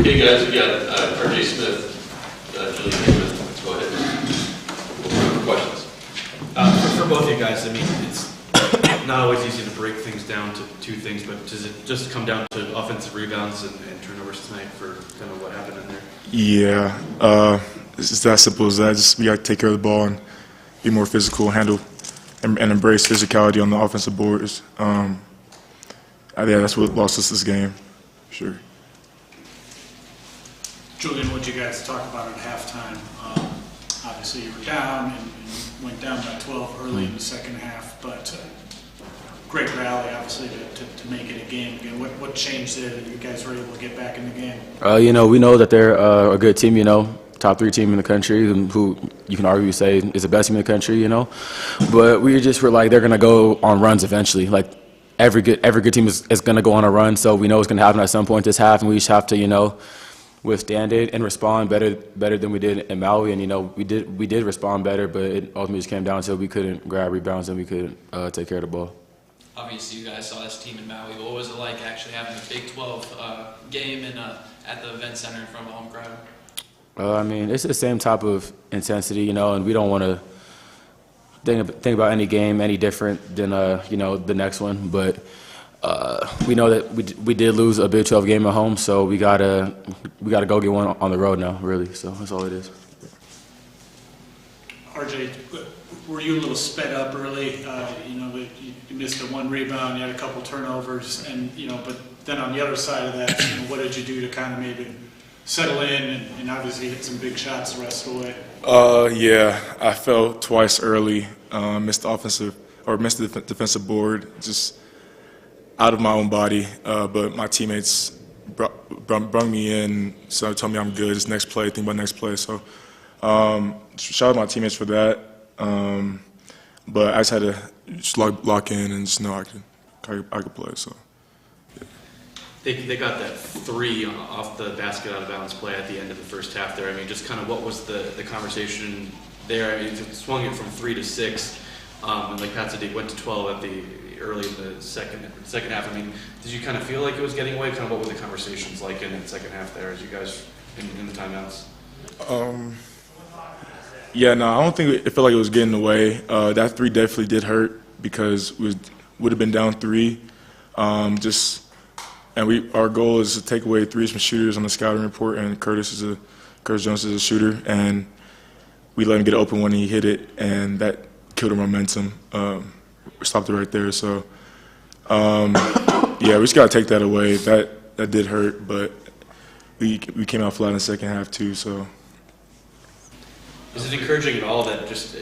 Hey guys, we got RJ Smith, Julian Hickman. Go ahead. Questions? For both of you guys, I mean, it's not always easy to break things down to two things, but does it just come down to offensive rebounds and turnovers tonight for kind of what happened in there? Yeah, it's just that simple as that. Just we got to take care of the ball and be more physical, handle and embrace physicality on the offensive boards. Yeah, that's what lost us this game, sure. Julian, what you guys talk about at halftime? Obviously, you were down and went down by 12 early in the second half, but great rally, obviously, to make it a game again. What changed there that you guys were able to get back in the game? We know that they're a good team, top 3 team in the country, who you can argue say is the best team in the country, But we just were like, they're going to go on runs eventually. Like, every good team is going to go on a run, so we know it's going to happen at some point this half, and we just have to, withstand it and respond better than we did in Maui. And we did respond better, but it ultimately just came down to we couldn't grab rebounds and we couldn't take care of the ball. Obviously, you guys saw this team in Maui. What was it like actually having a Big 12 game at the event center in front of a home crowd? I mean, it's the same type of intensity, and we don't want to think about any game any different than the next one, but. We know that we did lose a Big 12 game at home, so we gotta go get one on the road now, really. So that's all it is. RJ, were you a little sped up early? You missed the 1 rebound, you had a couple turnovers, and but then on the other side of that, what did you do to kind of maybe settle in and obviously hit some big shots the rest of the way? Yeah, I fell twice early. Missed the defensive board. Just out of my own body, but my teammates brought me in, so told me I'm good. It's next play, think about next play. So shout out to my teammates for that. But I just had to just lock in and just know I could play. So yeah. They got that 3 off the basket out of bounds play at the end of the first half there. I mean, just kind of what was the conversation there? I mean, it swung it from 3 to 6, and like Pat said, they went to 12 at the early in the second half. I mean, did you kind of feel like it was getting away? Kind of what were the conversations like in the second half there as you guys in the timeouts? Yeah, no, I don't think it felt like it was getting away. That 3 definitely did hurt because we would have been down 3. Our goal is to take away 3s from shooters on the scouting report, and Curtis Jones is a shooter, and we let him get an open one and he hit it, and that killed our momentum. Stopped it right there. So, yeah, we just got to take that away. That did hurt, but we came out flat in the second half too. So, is it encouraging at all that just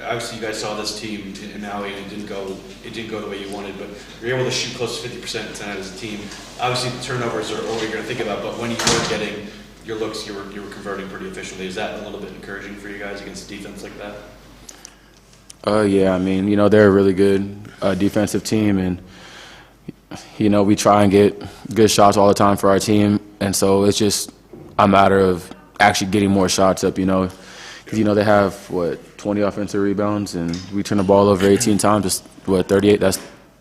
obviously you guys saw this team in Maui and it didn't go the way you wanted, but you're able to shoot close to 50% tonight as a team. Obviously, the turnovers are what you're going to think about, but when you were getting your looks, you were converting pretty efficiently. Is that a little bit encouraging for you guys against a defense like that? Yeah, I mean, they're a really good defensive team, and we try and get good shots all the time for our team, and so it's just a matter of actually getting more shots up, because they have 20 offensive rebounds, and we turn the ball over 18 times. Just 38. That's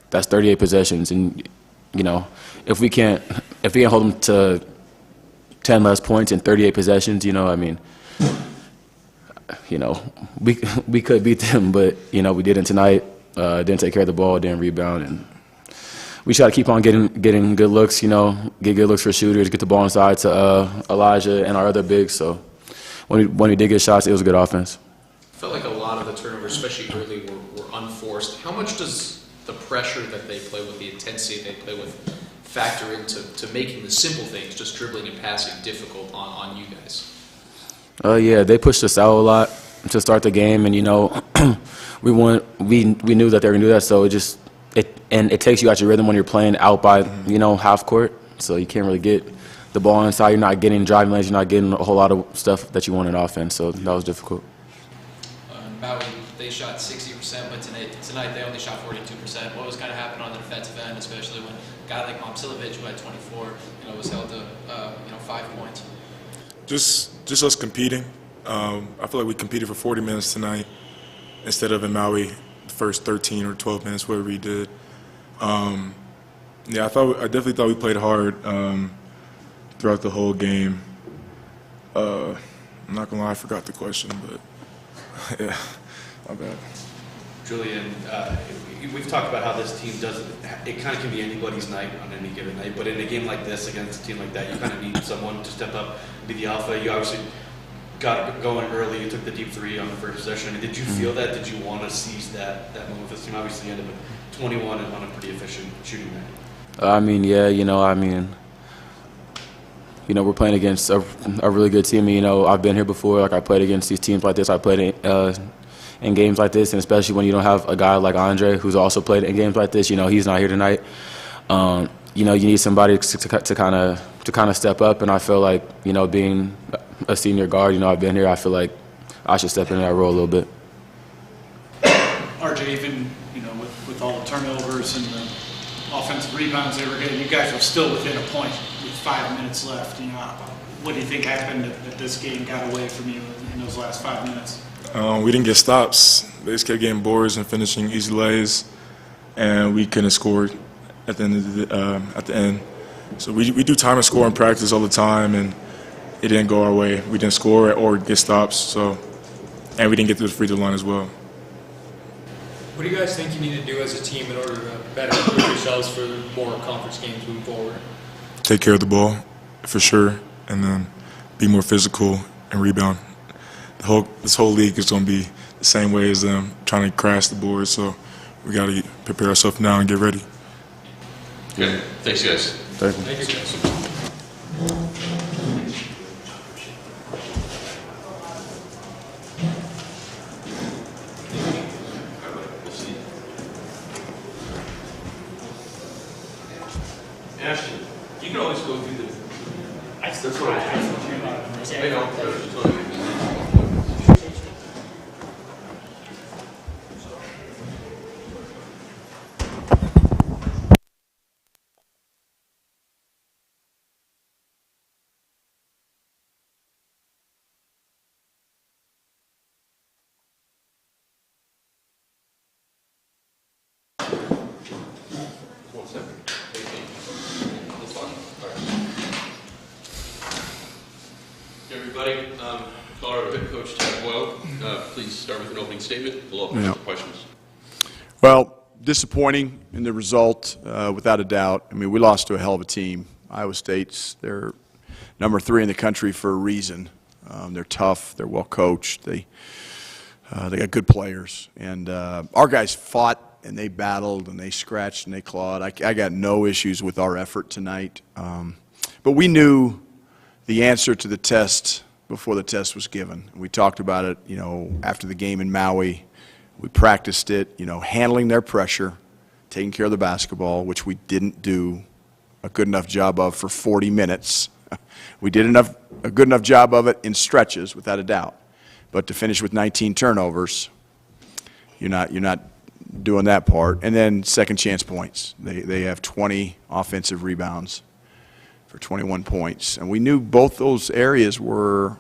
38 possessions, and if we can't hold them to 10 less points in 38 possessions, I mean. We could beat them, but we didn't tonight. Didn't take care of the ball, didn't rebound, and we try to keep on getting good looks. Get good looks for shooters, get the ball inside to Elijah and our other bigs. So when we did get shots, it was a good offense. Felt like a lot of the turnovers, especially early, were unforced. How much does the pressure that they play with, the intensity they play with, factor into making the simple things, just dribbling and passing, difficult on you guys? Yeah, they pushed us out a lot to start the game, and we knew that they were gonna do that. So it takes you out your rhythm when you're playing out by half court. So you can't really get the ball inside. You're not getting driving lanes. You're not getting a whole lot of stuff that you want in offense. So that was difficult. Maui, they shot 60%, but tonight they only shot 42%. What was kind of happening on the defensive end, especially when a guy like Momcilovic, who had 24, was held to 5 points? Just us competing. I feel like we competed for 40 minutes tonight instead of in Maui the first 13 or 12 minutes, whatever we did. Yeah, I definitely thought we played hard. throughout the whole game. I'm not gonna lie, I forgot the question, but yeah, my bad. Julian, we've talked about how this team doesn't, it kind of can be anybody's night on any given night, but in a game like this, against a team like that, you kind of need someone to step up, be the alpha. You obviously got it going early, you took the deep three on the first possession. I mean, did you feel that? Did you want to seize that moment with this team? Obviously, you ended up with 21 on a pretty efficient shooting night. I mean, yeah, we're playing against a really good team. I've been here before. Like, I played against these teams like this. I played in games like this, and especially when you don't have a guy like Andre who's also played in games like this. He's not here tonight. You need somebody to kind of step up, and I feel like, being a senior guard, I've been here. I feel like I should step into that role a little bit. RJ, even with all the turnovers and the offensive rebounds they were getting, you guys were still within a point with 5 minutes left. What do you think happened that this game got away from you in those last 5 minutes? We didn't get stops. They just kept getting boards and finishing easy lays, and we couldn't score at the end. So we do time and score in practice all the time, and it didn't go our way. We didn't score or get stops, and we didn't get to the free throw line as well. What do you guys think you need to do as a team in order to better improve yourselves for more conference games moving forward? Take care of the ball, for sure, and then be more physical and rebound. This whole league is going to be the same way as them, trying to crash the board, so we got to prepare ourselves now and get ready. Okay, thanks, guys. Thank you. Thank you, guys. Ashton, you can always go through the. That's what I know. Everybody, call our head coach Tad Boyle. Please start with an opening statement. We'll open up for questions. Well, disappointing in the result, without a doubt. I mean, we lost to a hell of a team. Iowa they're number 3 in the country for a reason. They're tough. They're well coached. They got good players, and our guys fought and they battled and they scratched and they clawed. I got no issues with our effort tonight, but we knew the answer to the test before the test was given. We talked about it, after the game in Maui. We practiced it, handling their pressure, taking care of the basketball, which we didn't do a good enough job of for 40 minutes. We did a good enough job of it in stretches, without a doubt. But to finish with 19 turnovers, you're not doing that part. And then second chance points. They have 20 offensive rebounds for 21 points. And we knew both those areas were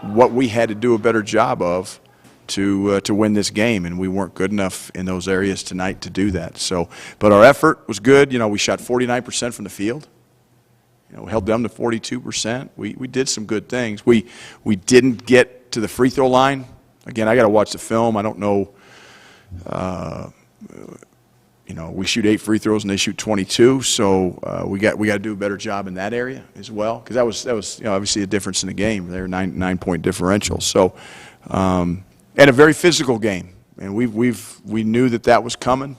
what we had to do a better job of to win this game, and we weren't good enough in those areas tonight to do that. So, but our effort was good. We shot 49% from the field. We held them to 42%. We did some good things. We didn't get to the free throw line. Again, I got to watch the film. I don't know. We shoot 8 free throws and they shoot 22, so we got to do a better job in that area as well, because that was obviously a difference in the game. They're 9-point differential. So, and a very physical game, and we knew that was coming.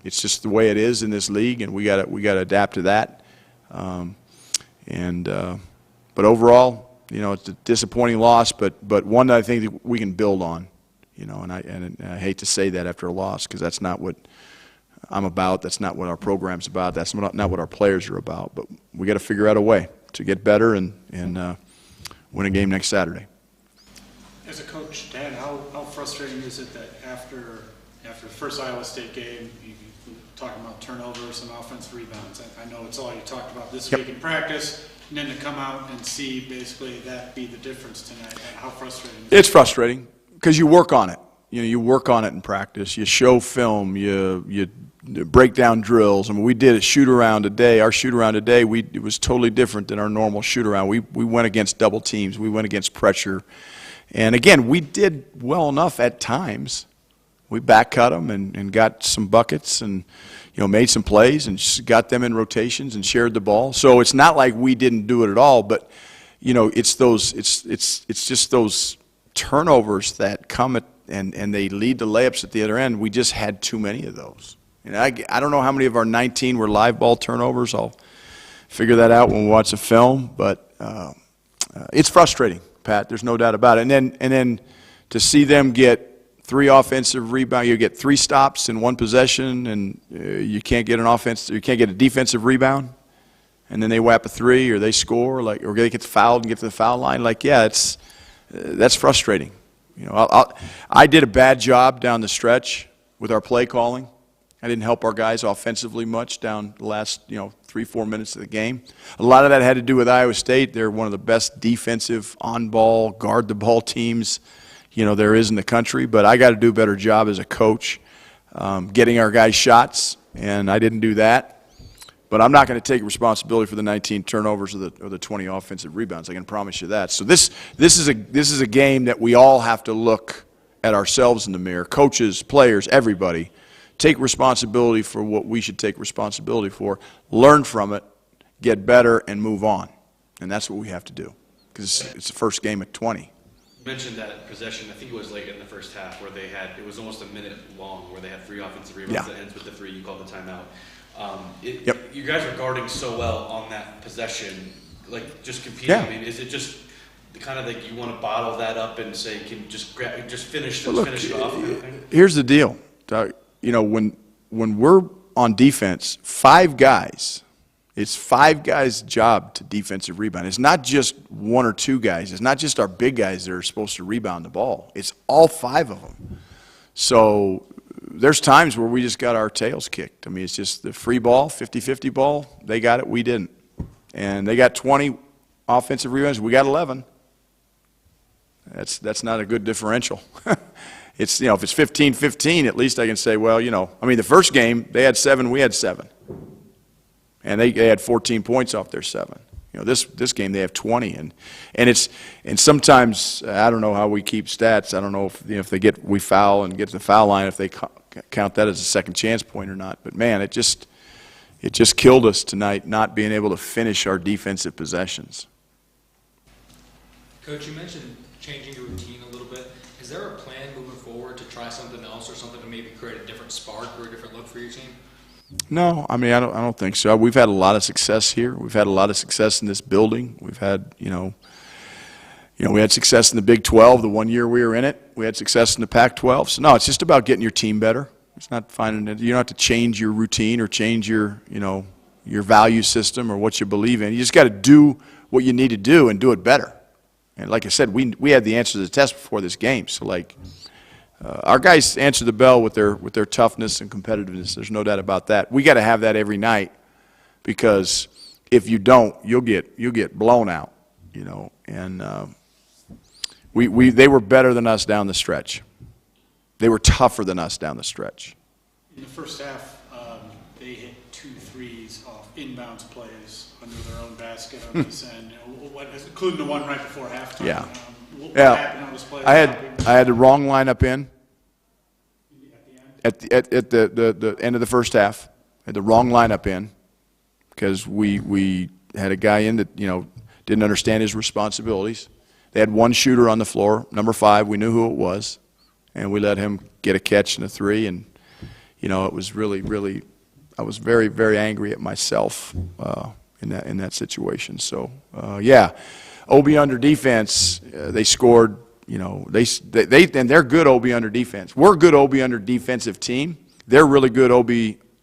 It's just the way it is in this league, and we got to adapt to that. But overall, it's a disappointing loss, but one that I think that we can build on. And I hate to say that after a loss, because that's not what I'm about. That's not what our program's about. That's not what our players are about. But we got to figure out a way to get better and win a game next Saturday. As a coach, Dad, how frustrating is it that after the first Iowa State game, you talking about turnovers and offensive rebounds? I know it's all you talked about this week in practice, and then to come out and see basically that be the difference tonight. How frustrating is it? It's frustrating, because you work on it. You work on it in practice. You show film. You breakdown drills. I mean, we did a shoot-around today. Our shoot-around today, it was totally different than our normal shoot-around. We went against double teams. We went against pressure. And, again, we did well enough at times. We back cut them and got some buckets and, made some plays and just got them in rotations and shared the ball. So it's not like we didn't do it at all, but, it's just those turnovers that come and they lead to layups at the other end. We just had too many of those. And I don't know how many of our 19 were live ball turnovers. I'll figure that out when we watch the film. But it's frustrating, Pat. There's no doubt about it. And then to see them get 3 offensive rebounds, you get 3 stops in 1 possession, and you can't get a defensive rebound, and then they whap a 3 or they score, or they get fouled and get to the foul line. That's frustrating. I did a bad job down the stretch with our play calling. I didn't help our guys offensively much down the last 3-4 minutes of the game. A lot of that had to do with Iowa State. They're one of the best defensive on-ball, guard-the-ball teams there is in the country. But I got to do a better job as a coach getting our guys shots, and I didn't do that. But I'm not going to take responsibility for the 19 turnovers or the 20 offensive rebounds. I can promise you that. So this is a game that we all have to look at ourselves in the mirror. Coaches, players, everybody. Take responsibility for what we should take responsibility for. Learn from it, get better, and move on. And that's what we have to do because it's the first game at 20. You mentioned that possession, I think it was late in the first half, where it was almost a minute long, where they had 3 offensive rebounds that ends with the 3. You called the timeout. Yep. You guys are guarding so well on that possession, just competing. Yeah. I mean, is it just kind of like you want to bottle that up and say, can just finish it off? Kind of thing? Here's the deal, Doug. When we're on defense, 5 guys. It's 5 guys' job to defensive rebound. It's not just 1 or 2 guys. It's not just our big guys that are supposed to rebound the ball. It's all 5 of them. So there's times where we just got our tails kicked. I mean, it's just the free ball, 50-50 ball. They got it, we didn't. And they got 20 offensive rebounds. We got 11. That's not a good differential. It's if it's 15-15, at least I can say, well, the first game they had 7, we had 7. And they had 14 points off their 7. This game they have 20, and sometimes I don't know how we keep stats. I don't know if we foul and get to the foul line, if they count that as a second chance point or not. But man, it just killed us tonight not being able to finish our defensive possessions. Coach, you mentioned changing your routine a little bit. Is there a plan moving forward to try something else or something to maybe create a different spark or a different look for your team? No, I don't think so. We've had a lot of success here. We've had a lot of success in this building. We've had, we had success in the Big 12 the 1 year we were in it. We had success in the Pac-12. So no, it's just about getting your team better. It's not finding it. You don't have to change your routine or change your value system or what you believe in. You just got to do what you need to do and do it better. And like I said, we had the answer to the test before this game. So our guys answer the bell with their toughness and competitiveness. There's no doubt about that. We got to have that every night because if you don't, you'll get blown out. And they were better than us down the stretch. They were tougher than us down the stretch. In the first half, they hit 2 threes off inbounds plays under their own basket on this end, including the one right before halftime. Yeah. What Yeah, happened on this play? I had the wrong lineup in at the end of the first half. I had the wrong lineup in because we had a guy in that didn't understand his responsibilities. They had 1 shooter on the floor, number 5. We knew who it was, and we let him get a catch and a 3. And it was really I was very, very angry at myself in that situation. So yeah. OB under defense, they scored, and they're good OB under defense. We're a good OB under defensive team. They're really good OB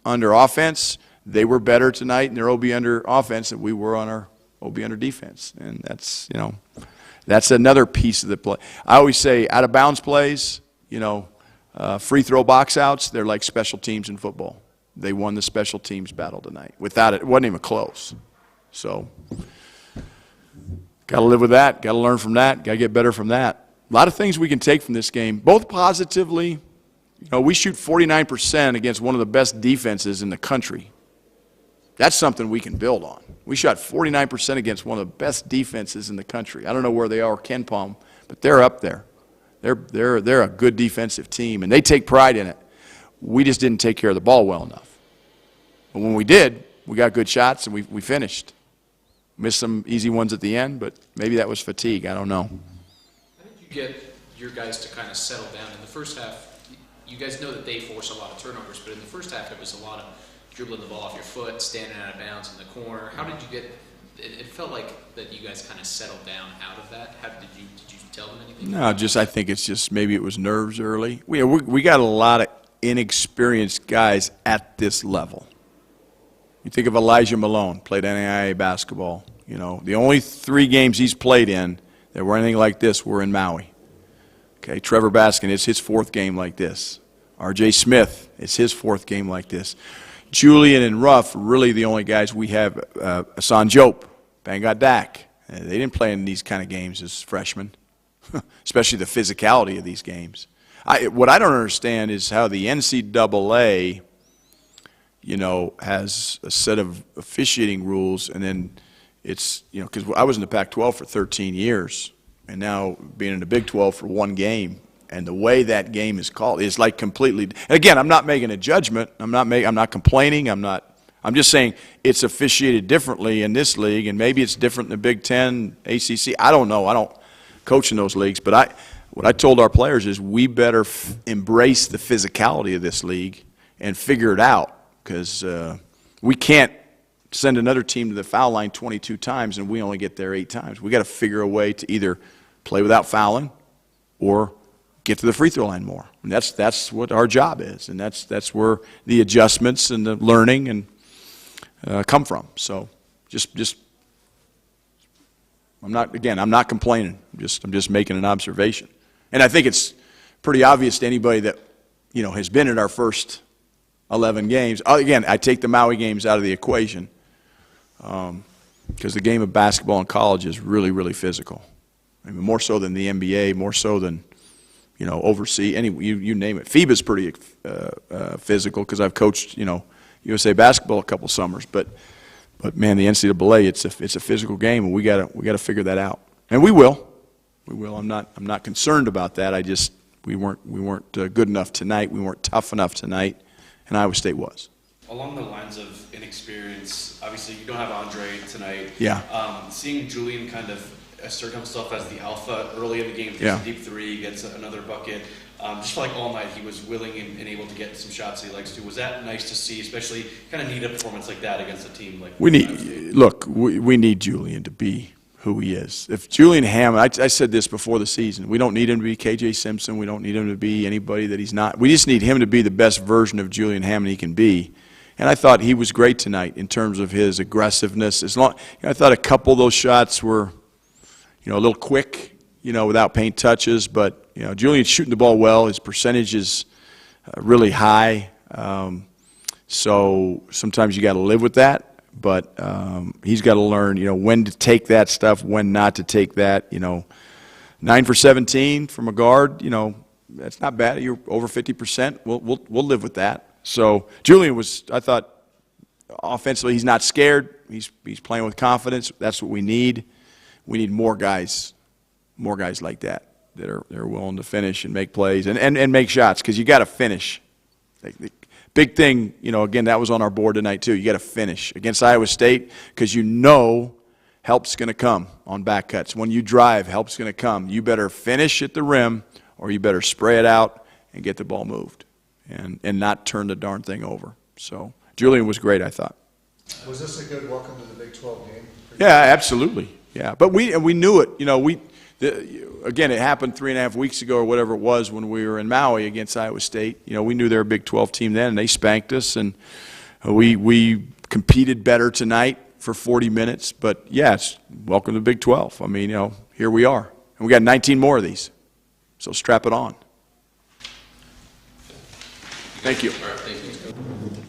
under offense. They were better tonight in their OB under offense than we were on our OB under defense. And that's another piece of the play. I always say out of bounds plays, free throw box outs, they're like special teams in football. They won the special teams battle tonight. Without it, it wasn't even close. So got to live with that. Got to learn from that. Got to get better from that. A lot of things we can take from this game, both positively You know, we shoot 49% against one of the best defenses in the country. That's something we can build on. We shot 49% against one of the best defenses in the country. I don't know where they are, Ken Palm, but they're up there. They're a good defensive team, and they take pride in it. We just didn't take care of the ball well enough. But when we did, we got good shots, and we finished. Missed some easy ones at the end, but maybe that was fatigue. I don't know. How did you get your guys to kind of settle down? In the first half, you guys know that they force a lot of turnovers, but in the first half, it was a lot of dribbling the ball off your foot, standing out of bounds in the corner. How did you get? It felt like that you guys kind of settled down out of that. How did you tell them anything? No, I think it's just maybe it was nerves early. We got a lot of inexperienced guys at this level. You think of Elijah Malone, played NAIA basketball. You know, the only 3 games he's played in that were anything like this were in Maui. Okay, Trevor Baskin, it's his 4th game like this. R.J. Smith, it's his 4th game like this. Julian and Ruff, really the only guys we have. Hassan Jope, Bangat Dak. They didn't play in these kind of games as freshmen, especially the physicality of these games. What I don't understand is how the NCAA, you know, has a set of officiating rules, and then it's, you know, because I was in the Pac-12 for 13 years, and now being in the Big 12 for 1 game, and the way that game is called is like completely. And again, I'm not making a judgment. I'm not complaining. I'm just saying it's officiated differently in this league, and maybe it's different in the Big 10, ACC. I don't know. I don't coach in those leagues, but what I told our players is we better embrace the physicality of this league and figure it out. Because we can't send another team to the foul line 22 times and we only get there 8 times. We got to figure a way to either play without fouling or get to the free throw line more. And that's what our job is, and that's where the adjustments and the learning and come from. So just I'm not complaining. I'm just making an observation, and I think it's pretty obvious to anybody that, you know, has been at our first 11 games. Again, I take the Maui games out of the equation because the game of basketball in college is really, really physical. I mean, more so than the NBA, more so than, you know, overseas. You name it. FIBA's pretty physical because I've coached, you know, USA basketball a couple summers. But man, the NCAA, it's a physical game, and we gotta figure that out, and we will. I'm not concerned about that. We weren't good enough tonight. We weren't tough enough tonight. And Iowa State was. Along the lines of inexperience, obviously you don't have Andre tonight. Yeah. Seeing Julian kind of assert himself as the alpha early in the game, yeah, a deep 3, gets another bucket. Just like all night, he was willing and able to get some shots that he likes to. Was that nice to see, especially kind of need a performance like that against a team like we need Julian to be who he is. If Julian Hammond, I said this before the season, we don't need him to be KJ Simpson. We don't need him to be anybody that he's not. We just need him to be the best version of Julian Hammond he can be. And I thought he was great tonight in terms of his aggressiveness. I thought a couple of those shots were, you know, a little quick, you know, without paint touches. But, you know, Julian's shooting the ball well. His percentage is really high. So sometimes you got to live with that. But he's got to learn, you know, when to take that stuff, when not to take that. You know, 9 for 17 from a guard, you know, that's not bad. You're over 50%. We'll live with that. So Julian was, I thought, offensively, he's not scared. He's playing with confidence. That's what we need. We need more guys like that are willing to finish and make plays and make shots, because you got to finish. Big thing, you know, again, that was on our board tonight too. You got to finish against Iowa State, because you know help's going to come on back cuts. When you drive, help's going to come. You better finish at the rim, or you better spray it out and get the ball moved and not turn the darn thing over. So Julian was great, I thought. Was this a good welcome to the Big 12 game? Yeah, absolutely. Yeah, but we knew it. You know, again, it happened 3.5 weeks ago or whatever it was when we were in Maui against Iowa State. You know, we knew they were a Big 12 team then, and they spanked us, and we competed better tonight for 40 minutes. But yes, welcome to the Big 12. I mean, you know, here we are, and we got 19 more of these. So strap it on. Thank you. All right, thank you.